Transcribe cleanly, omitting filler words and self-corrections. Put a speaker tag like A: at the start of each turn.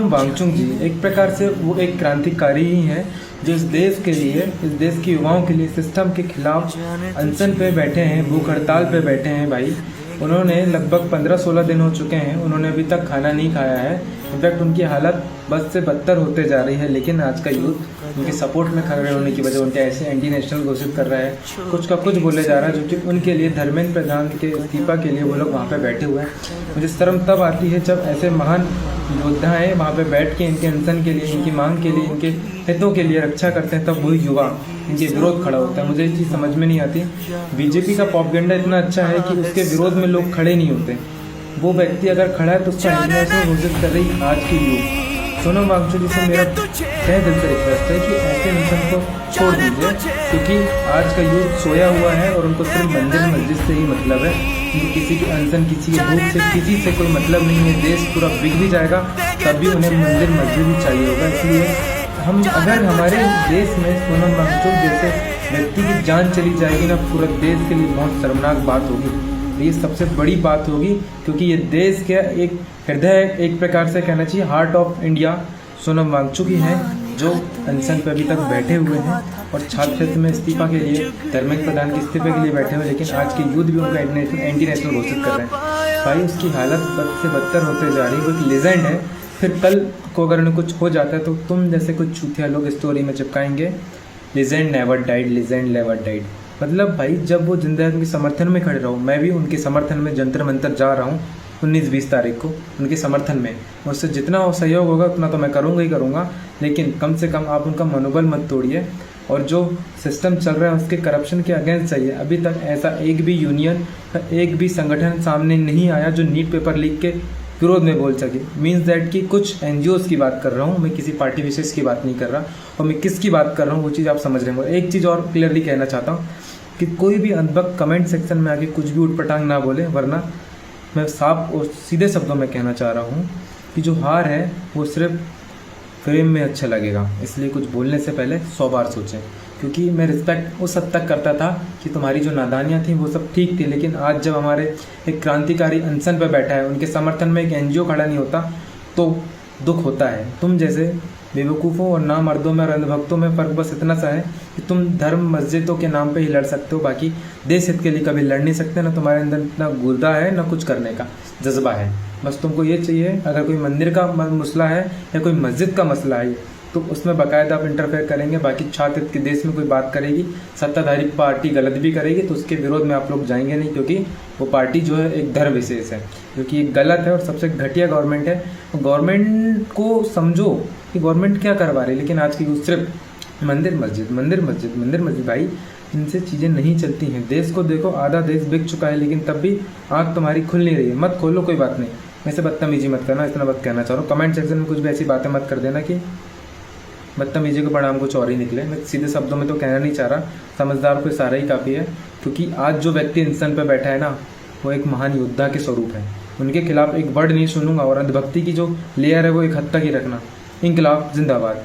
A: वांगचुक जी एक प्रकार से वो एक क्रांतिकारी ही हैं जो इस देश के लिए, इस देश के युवाओं के लिए सिस्टम के खिलाफ अनशन पे बैठे हैं, भूख हड़ताल पे बैठे हैं भाई। उन्होंने लगभग 15-16 दिन हो चुके हैं, उन्होंने अभी तक खाना नहीं खाया है। इनफैक्ट उनकी हालत बद से बदतर होते जा रही है, लेकिन आज का यूथ उनके सपोर्ट में खड़े होने की वजह उनके ऐसे एंटी नेशनल घोषित कर रहा है, कुछ का कुछ बोले जा रहा है, जो कि उनके लिए धर्मेंद्र प्रधान के इस्तीफा के लिए वो लोग वहाँ पे बैठे हुए हैं। मुझे शर्म तब आती है जब ऐसे महान योद्धाएँ वहाँ पे बैठ के इनके अनशन के लिए, इनकी मांग के लिए, इनके हितों के लिए रक्षा करते हैं, तब वही युवा इनके विरोध खड़ा होता है। मुझे ये चीज़ समझ में नहीं आती। बीजेपी का प्रोपेगेंडा इतना अच्छा है कि उसके विरोध में लोग खड़े नहीं होते। वो व्यक्ति अगर खड़ा है तो उसका इंटरनेशनल घोषित कर रही आज की यूथ। सोनम वांगचुक जी से मेरा तहे दिल से रिक्वेस्ट है कि ऐसे मिशन को छोड़ दीजिए, क्योंकि आज का यूथ सोया हुआ है और उनको सिर्फ मंदिर मस्जिद से ही मतलब है। किसी की अनशन, किसी की भूख से, किसी से कोई मतलब नहीं है। देश पूरा बिक भी जाएगा तब भी उन्हें मंदिर मस्जिद ही चाहिए होगा। इसलिए हम अगर हमारे देश में सोनम वांगचुक जैसे व्यक्ति की जान चली जाएगी ना, पूरा देश के लिए बहुत शर्मनाक बात होगी। ये सबसे बड़ी बात होगी, क्योंकि ये देश के एक हृदय, एक प्रकार से कहना चाहिए heart of India Sonam Wangchuk ही हैं, जो अनशन पर अभी तक बैठे हुए हैं और छात्रवृत्ति में इस्तीफा के लिए, धर्मेंद्र प्रधान के इस्तीफे के लिए बैठे हुए हैं। लेकिन आज के यूथ भी उनका एंटी नेशनल घोषित कर रहे हैं। भाई उसकी हालत बद से बदतर होते जा रही है। वो एक लेजेंड है। फिर कल को अगर उन्हें कुछ हो जाता है तो तुम जैसे कुछ चूतिया लोग स्टोरी में चिपकाएंगे legend never died, legend never died. मतलब भाई जब वो जिंदा है उनके समर्थन में खड़े रहो। मैं भी उनके समर्थन में जंतर मंतर जा रहा हूँ 19-20 तारीख को उनके समर्थन में। उससे जितना वो सहयोग होगा उतना तो मैं करूँगा ही करूँगा, लेकिन कम से कम आप उनका मनोबल मत तोड़िए। और जो सिस्टम चल रहा है उसके करप्शन के अगेंस्ट चाहिए। अभी तक ऐसा एक भी यूनियन, एक भी संगठन सामने नहीं आया जो नीट पेपर लीक के विरोध में बोल सके। मीन्स दैट कि कुछ एनजीओज़ की बात कर रहा हूँ मैं, किसी पार्टी विशेष की बात नहीं कर रहा। और मैं किसकी बात कर रहा हूँ वो चीज़ आप समझ रहे होंगे। एक चीज़ और क्लियरली कहना चाहता हूँ कि कोई भी अनबक कमेंट सेक्शन में आके कुछ भी उठपटांग ना बोले, वरना मैं साफ और सीधे शब्दों में कहना चाह रहा हूँ कि जो हार है वो सिर्फ फ्रेम में अच्छा लगेगा। इसलिए कुछ बोलने से पहले 100 बार सोचें, क्योंकि मैं रिस्पेक्ट उस हद तक करता था कि तुम्हारी जो नादानियाँ थी वो सब ठीक थी, लेकिन आज जब हमारे एक क्रांतिकारी अनशन पर बैठा है, उनके समर्थन में एक एनजीओ खड़ा नहीं होता तो दुख होता है। तुम जैसे बेवकूफ़ों और ना मर्दों में और अंधभक्तों में फ़र्क बस इतना सा है कि तुम धर्म मस्जिदों के नाम पे ही लड़ सकते हो, बाकी देश हित के लिए कभी लड़ नहीं सकते। ना तुम्हारे अंदर इतना गुर्दा है, ना कुछ करने का जज्बा है। बस तुमको ये चाहिए, अगर कोई मंदिर का मसला है या कोई मस्जिद का मसला है तो उसमें बाकायदा आप इंटरफेयर करेंगे। बाकी छात्र हित के देश में कोई बात करेगी, सत्ताधारी पार्टी गलत भी करेगी तो उसके विरोध में आप लोग जाएंगे नहीं, क्योंकि वो पार्टी जो है एक धर्म विशेष है, क्योंकि एक गलत है और सबसे घटिया गवर्नमेंट है। गवर्नमेंट को समझो कि गवर्नमेंट क्या करवा रही है, लेकिन आज की सिर्फ मंदिर मस्जिद, मंदिर मस्जिद, मंदिर मस्जिद। भाई इनसे चीज़ें नहीं चलती हैं। देश को देखो, आधा देश बिक चुका है, लेकिन तब भी आँख तुम्हारी खुल नहीं रही है। मत खोलो, कोई बात नहीं, वैसे बदतमीजी मत करना, इतना बात कहना चाह रहा हूँ। कमेंट सेक्शन में कुछ भी ऐसी बातें मत कर देना कि बदतमीजी के परिणाम कुछ और ही निकले। मैं सीधे शब्दों में तो कहना नहीं चाह रहा, समझदार को इशारा ही काफ़ी है, क्योंकि आज जो व्यक्ति इंसान पर बैठा है ना, वो एक महान योद्धा के स्वरूप है। उनके खिलाफ एक वर्ड नहीं सुनूंगा, और अंधभक्ति की जो लेयर है वो एक हद तक ही रखना। इनकलाब जिंदाबाद।